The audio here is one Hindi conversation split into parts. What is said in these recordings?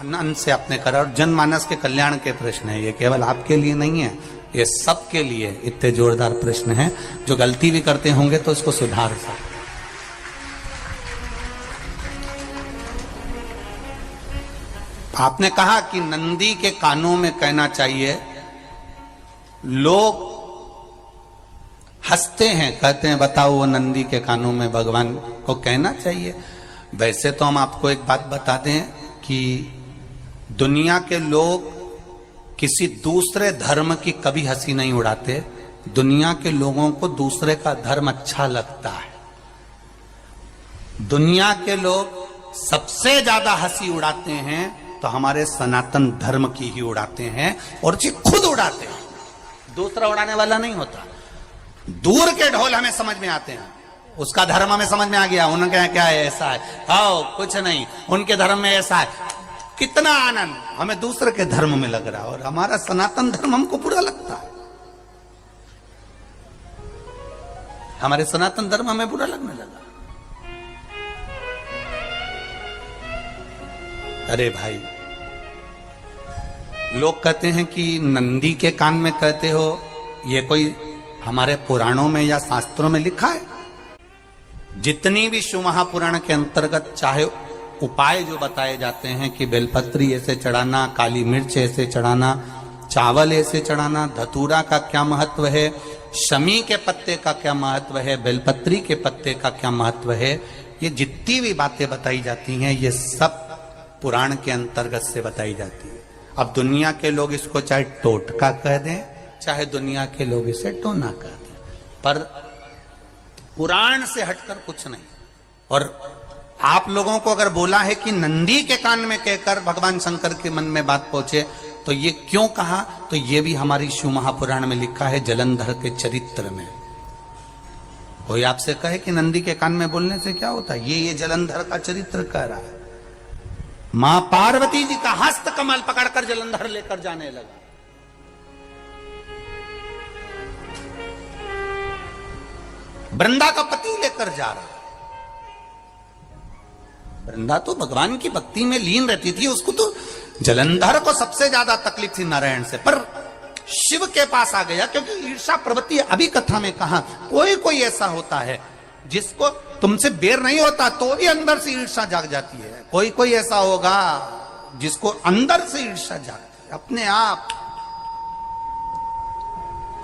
आनंद से आपने करा और जनमानस के कल्याण के प्रश्न है, ये केवल आपके लिए नहीं है, ये सबके लिए इतने जोरदार प्रश्न हैं। जो गलती भी करते होंगे तो इसको सुधार सकते। आपने कहा कि नंदी के कानों में कहना चाहिए, लोग हंसते हैं, कहते हैं बताओ वो नंदी के कानों में भगवान को कहना चाहिए। वैसे तो हम आपको एक बात बता दें कि दुनिया के लोग किसी दूसरे धर्म की कभी हंसी नहीं उड़ाते। दुनिया के लोगों को दूसरे का धर्म अच्छा लगता है। दुनिया के लोग सबसे ज्यादा हंसी उड़ाते हैं तो हमारे सनातन धर्म की ही उड़ाते हैं, और जी खुद उड़ाते हैं, दूसरा उड़ाने वाला नहीं होता। दूर के ढोल हमें समझ में आते हैं, उसका धर्म हमें समझ में आ गया, उनका क्या है, ऐसा है, आओ कुछ नहीं, उनके धर्म में ऐसा है, कितना आनंद हमें दूसरे के धर्म में लग रहा है, और हमारा सनातन धर्म हमको बुरा लगता है। हमारे सनातन धर्म हमें बुरा लगने लगा। अरे भाई, लोग कहते हैं कि नंदी के कान में कहते हो, ये कोई हमारे पुराणों में या शास्त्रों में लिखा है? जितनी भी शिव महापुराण के अंतर्गत चाहे उपाय जो बताए जाते हैं कि बेलपत्री ऐसे चढ़ाना, काली मिर्च ऐसे चढ़ाना, चावल ऐसे चढ़ाना, धतूरा का क्या महत्व है, शमी के पत्ते का क्या महत्व है, बेलपत्री के पत्ते का क्या महत्व है, ये जितनी भी बातें बताई जाती हैं ये सब पुराण के अंतर्गत से बताई जाती है। अब दुनिया के लोग इसको चाहे टोटका कह दें, चाहे दुनिया के लोग इसे टोना कह दें, पर पुराण से हटकर कुछ नहीं। और आप लोगों को अगर बोला है कि नंदी के कान में कहकर भगवान शंकर के मन में बात पहुंचे, तो ये क्यों कहा, तो ये भी हमारी शिव महापुराण में लिखा है, जलंधर के चरित्र में। कोई आपसे कहे कि नंदी के कान में बोलने से क्या होता है, ये जलंधर का चरित्र कह रहा है। मां पार्वती जी का हस्त कमल पकड़कर जलंधर लेकर जाने लगा। वृंदा का पति लेकर जा रहा। वृंदा तो भगवान की भक्ति में लीन रहती थी, उसको तो जलंधर को सबसे ज्यादा तकलीफ थी नारायण से, पर शिव के पास आ गया, क्योंकि ईर्षा प्रवृत्ति अभी कथा में कहा, कोई कोई ऐसा होता है जिसको तुमसे बेर नहीं होता तो भी अंदर से ईर्षा जाग जाती है। कोई कोई ऐसा होगा जिसको अंदर से ईर्षा जागती है,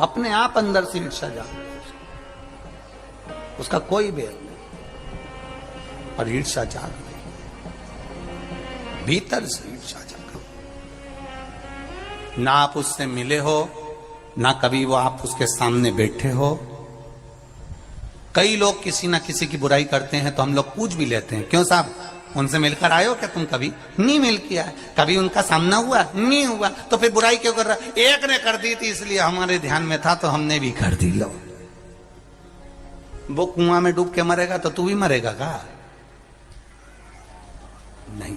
अपने आप अंदर से ईर्षा जागती है, उसका कोई बेर नहीं, और ईर्षा जाग गई, भीतर से ईर्षा जागा। ना आप उससे मिले हो, ना कभी वो आप उसके सामने बैठे हो। कई लोग किसी ना किसी की बुराई करते हैं तो हम लोग पूछ भी लेते हैं, क्यों साहब उनसे मिलकर आए हो क्या तुम? कभी नहीं मिल किया, कभी उनका सामना हुआ नहीं हुआ, तो फिर बुराई क्यों कर रहा? एक ने कर दी थी इसलिए हमारे ध्यान में था तो हमने भी कर दी। लो, वो कुआं में डूब के मरेगा तो तू भी मरेगा का? नहीं।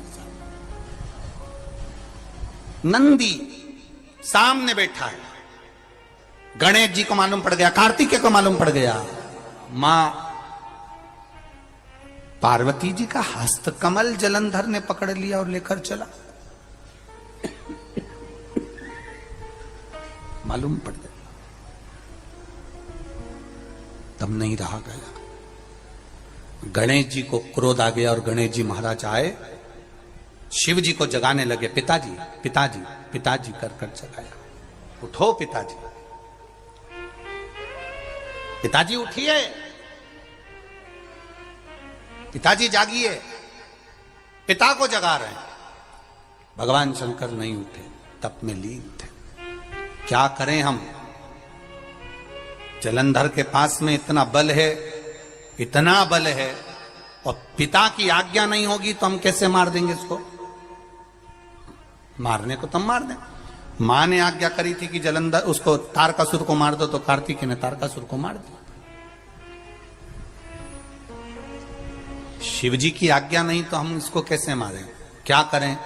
नंदी सामने बैठा है, गणेश जी को मालूम पड़ गया, कार्तिकेय को मालूम पड़ गया, मां पार्वती जी का हस्तकमल जलंधर ने पकड़ लिया और लेकर चला। मालूम पड़ गया, तब नहीं रहा गया। गणेश जी को क्रोध आ गया और गणेश जी महाराज आए, शिव जी को जगाने लगे, पिताजी पिताजी पिताजी कर कर जगाया, उठो पिताजी, पिताजी उठिए, पिताजी जागिए, पिता को जगा रहे हैं। भगवान शंकर नहीं उठे, तप में लीन थे। क्या करें हम? जलंधर के पास में इतना बल है, इतना बल है, और पिता की आज्ञा नहीं होगी तो हम कैसे मार देंगे इसको? मारने को तो मार दें। मां ने आज्ञा करी थी कि जलंधर उसको तारकासुर को मार दो, तो कार्तिकेय ने तारकासुर को मार दिया। शिव जी की आज्ञा नहीं तो हम इसको कैसे मारें? क्या करें?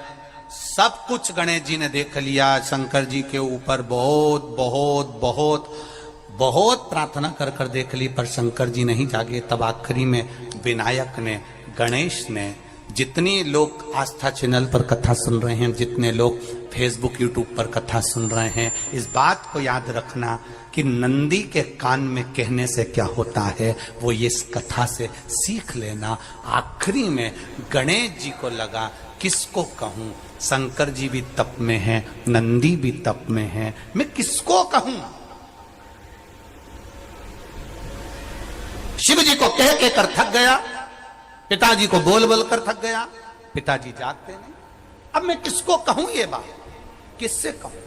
सब कुछ गणेश जी ने देख लिया, शंकर जी के ऊपर बहुत बहुत बहुत बहुत प्रार्थना कर कर देख ली, पर शंकर जी नहीं जागे। तब आखिरी में विनायक ने, गणेश ने जितने लोग आस्था चैनल पर कथा सुन रहे हैं, जितने लोग फेसबुक यूट्यूब पर कथा सुन रहे हैं, इस बात को याद रखना कि नंदी के कान में कहने से क्या होता है वो ये इस कथा से सीख लेना। आखिरी में गणेश जी को लगा किसको कहूं, शंकर जी भी तप में हैं, नंदी भी तप में हैं, मैं किसको कहूं। शिव जी को कह के कर थक गया, पिताजी को बोल बोल कर थक गया, पिताजी जागते नहीं। अब मैं किसको कहूं ये बात, किससे कहूं।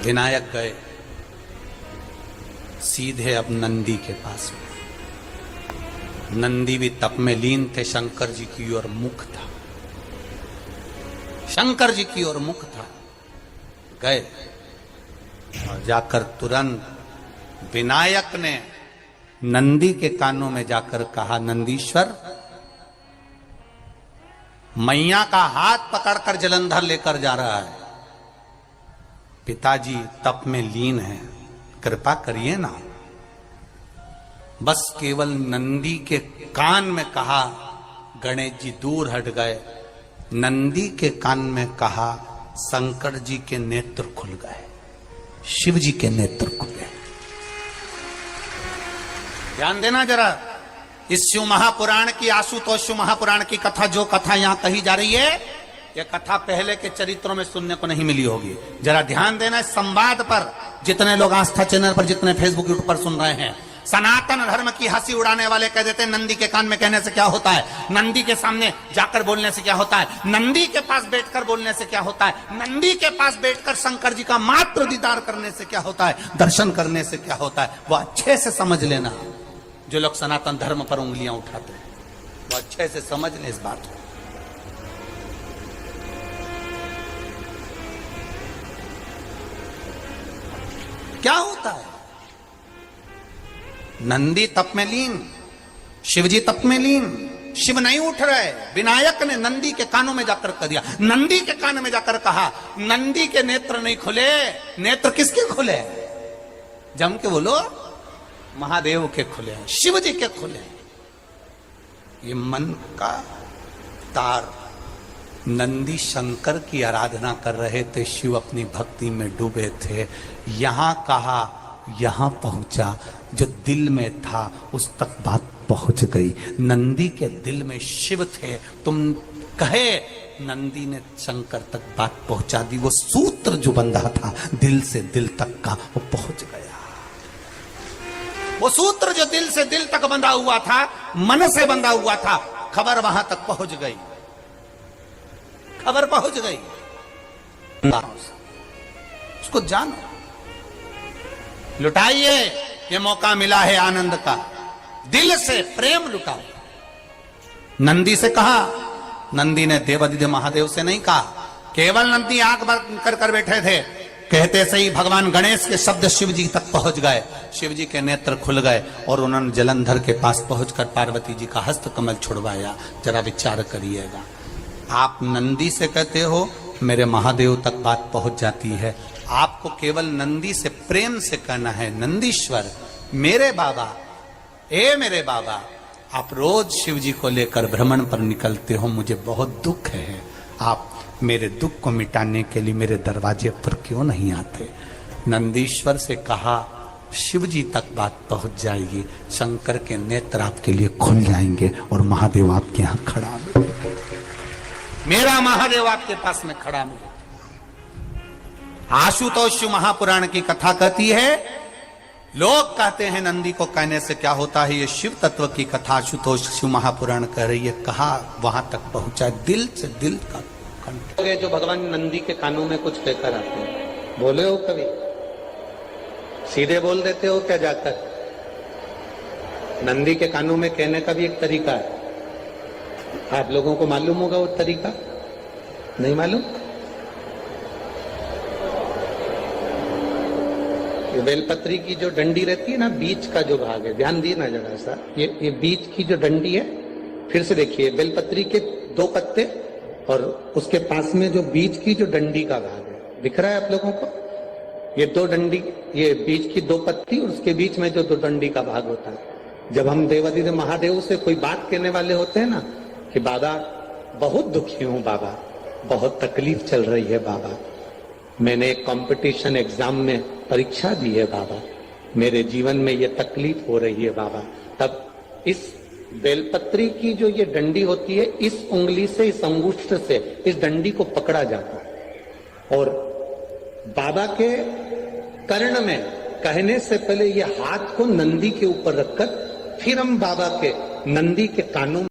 विनायक गए सीधे अब नंदी के पास। नंदी भी तप में लीन थे, शंकर जी की ओर मुख था, शंकर जी की ओर मुख था। गए और जाकर तुरंत विनायक ने नंदी के कानों में जाकर कहा, नंदीश्वर, मैया का हाथ पकड़कर जलंधर लेकर जा रहा है, पिताजी तप में लीन है, कृपा करिए ना। बस केवल नंदी के कान में कहा, गणेश जी दूर हट गए। नंदी के कान में कहा, शंकर जी के नेत्र खुल गए, शिव जी के नेत्र खुले। ध्यान देना जरा, इस शिव महापुराण की, आशुतोष शिव महापुराण की कथा, जो कथा यहां कही जा रही है, यह कथा पहले के चरित्रों में सुनने को नहीं मिली होगी। जरा ध्यान देना इस संवाद पर, जितने लोग आस्था चैनल पर, जितने फेसबुक यूट्यूब पर सुन रहे हैं। सनातन धर्म की हंसी उड़ाने वाले कह देते हैं नंदी के कान में कहने से क्या होता है, नंदी के सामने जाकर बोलने से क्या होता है, नंदी के पास बैठकर बोलने से क्या होता है, नंदी के पास बैठकर शंकर जी का मात्र दीदार करने से क्या होता है, दर्शन करने से क्या होता है। वो अच्छे से समझ लेना, जो लोग सनातन धर्म पर उंगलियां उठाते हैं, वो अच्छे से समझ ले इस बात को। क्या होता है, नंदी तप में लीन, शिवजी तप में लीन, शिव नहीं उठ रहे। विनायक ने नंदी के कानों में जाकर कह दिया, नंदी के कान में जाकर कहा, नंदी के नेत्र नहीं खुले। नेत्र किसके खुले? जम के बोलो, महादेव के खुले, शिव जी के खुले। ये मन का तार। नंदी शंकर की आराधना कर रहे थे, शिव अपनी भक्ति में डूबे थे। यहां कहा, यहां पहुंचा, जो दिल में था उस तक बात पहुंच गई। नंदी के दिल में शिव थे, तुम कहे, नंदी ने शंकर तक बात पहुंचा दी। वो सूत्र जो बंधा था दिल से दिल तक का, वो पहुंच गया। वो सूत्र जो दिल से दिल तक बंधा हुआ था, मन से बंधा हुआ था, खबर वहां तक पहुंच गई, खबर पहुंच गई। उसको जानो, लुटाइए, ये मौका मिला है आनंद का, दिल से प्रेम लुटाओ। नंदी से कहा, नंदी ने देवादिदेव महादेव से नहीं कहा। केवल नंदी आंख बंद कर बैठे थे, कहते सही भगवान गणेश के शब्द शिव जी तक पहुंच गए। शिव जी के नेत्र खुल गए और उन्होंने जलंधर के पास पहुंचकर पार्वती जी का हस्त कमल छुड़वाया। जरा विचार करिएगा, आप नंदी से कहते हो मेरे महादेव तक बात पहुंच जाती है। आपको केवल नंदी से प्रेम से कहना है, नंदीश्वर मेरे बाबा, ए मेरे बाबा, आप रोज शिव जी को लेकर भ्रमण पर निकलते हो, मुझे बहुत दुख है, आप मेरे दुख को मिटाने के लिए मेरे दरवाजे पर क्यों नहीं आते। नंदीश्वर से कहा, शिव जी तक बात पहुंच जाएगी, शंकर के नेत्र आपके लिए खुल जाएंगे और महादेव आपके यहां खड़ा मिलेगा, मेरा महादेव आपके पास में खड़ा मिलेगा। आशुतोष शिव महापुराण की कथा कहती है, लोग कहते हैं नंदी को कहने से क्या होता है, ये शिव तत्व की कथा आशुतोष शिव महापुराण कह रही है। कहा वहां तक पहुंचा, दिल से दिल का कंठ। जो भगवान नंदी के कानों में कुछ कहकर आते हैं, बोले हो कभी? सीधे बोल देते हो क्या जाकर? नंदी के कानों में कहने का भी एक तरीका है, आप लोगों को मालूम होगा वो तरीका, नहीं मालूम? बेलपत्री की जो डंडी रहती है ना, बीच का जो भाग है, ध्यान दिए ना जरा सा, ये बीच की जो डंडी है, फिर से देखिए, बेलपत्री के 2 पत्ते और उसके पास में जो बीच की जो डंडी का भाग है, दिख रहा है आप लोगों को? ये दो डंडी, ये बीच की दो पत्ती और उसके बीच में जो दो डंडी का भाग होता है। जब हम देवादिदेव महादेव से कोई बात कहने वाले होते हैं ना कि बाबा बहुत दुखी हूं, बाबा बहुत तकलीफ चल रही है, बाबा मैंने एक कंपटीशन एग्जाम में परीक्षा दी है, बाबा मेरे जीवन में ये तकलीफ हो रही है बाबा, तब इस बेलपत्री की जो ये डंडी होती है, इस उंगली से, इस अंगुष्ठ से इस डंडी को पकड़ा जाता है और बाबा के कर्ण में कहने से पहले ये हाथ को नंदी के ऊपर रखकर फिर हम बाबा के नंदी के कानों